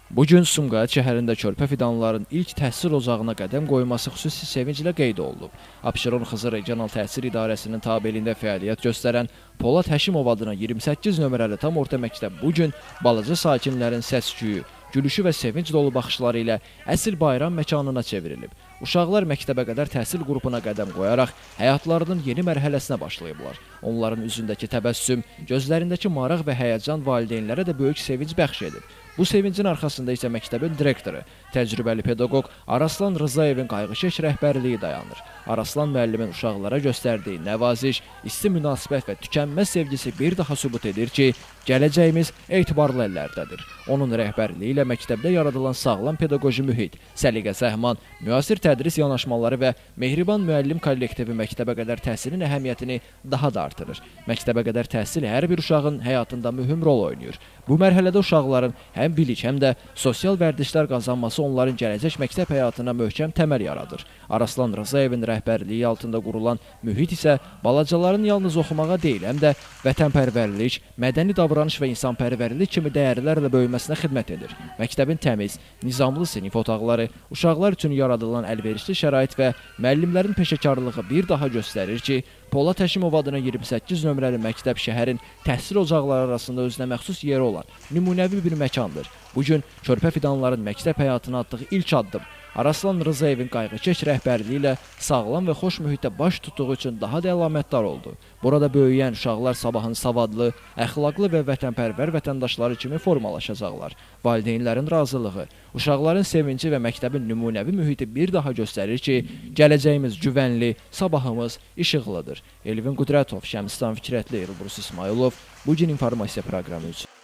Bugün Sumqayıt şəhərində körpə fidanların ilk təhsil ocağına qədəm qoyması xüsusi sevinclə qeyd olunub. Abşeron Xızı Regional Təhsil İdarəsinin tabeliyində fəaliyyət göstərən Polad Həşimov adına 28 nömrəli tam orta məktəb bugün balaca sakinlərin səs-küyü, gülüşü və sevinç dolu baxışları ilə əsl bayram məkanına çevrilib. Uşaqlar məktəbə qədər təhsil qrupuna qədəm qoyaraq həyatlarının yeni mərhələsinə başlayıblar. Onların üzündəki təbəssüm, gözlərindəki maraq və həyəcan valideynlərə də böyük sevinc bəxş edib. Bu sevincin arxasında isə məktəbin direktoru, təcrübəli pedaqoq Araslan Rızayevin qayğıkeş rəhbərliyi dayanır. Araslan müəllimin uşaqlara göstərdiyi nəvaziş, isti münasibət və tükənməz sevgisi bir daha sübut edir ki, gələcəyimiz etibarlı əllərdədir. Onun rəhbərliyi ilə məktəbdə yaradılan sağlam pedaqoji mühit, səliqə səhman, müasir tədris yanaşmaları və mehriban müəllim kollektivi məktəbə qədər təhsilin əhəmiyyətini daha da artırır. Məktəbə qədər təhsil hər bir uşağın həyatında mühüm rol oynayır. Bu mərhələdə uşaqların həm bilik, həm də sosial vərdişlər qazanması onların gələcək məktəb həyatına möhkəm təməl yaradır. Araslan Rızayevin rəhbərliyi altında qurulan mühit isə balacaların yalnız oxumağa deyil, həm də vətənpərvərlik, mədəni davranış və insanpərvərlik kimi dəyərlərlə böyüməsinə xidmət edir. Məktəbin təmiz, nizamlı sinif otaqları, uşaqlar üçün yaradılan əlverişli şərait və müəllimlərin peşəkarlığı bir daha göstərir ki, Polad Həşimov adına 28 nömrəli məktəb şəhərin təhsil ocaqları arasında özünə məxsus yeri olan nümunəvi bir məkandır. Bugün körpə fidanların məktəb həyatına atdığı ilk addım Araslan Rızayevin qayğıkeş rəhbərliyi ilə sağlam və xoş mühitdə baş tutduğu üçün daha da əlamətdar oldu. Burada böyüyən uşaqlar sabahın savadlı, əxlaqlı və vətənpərvər vətəndaşları kimi formalaşacaqlar. Valideynlərin razılığı, uşaqların sevinci və məktəbin nümunəvi mühiti bir daha göstərir ki, gələcəyimiz güvənli, sabahımız işıqlıdır. Elvin Qudrətov, Şəmstan Fikrətli, Elbrus İsmailov, Bugün informasiya proqramı üçün.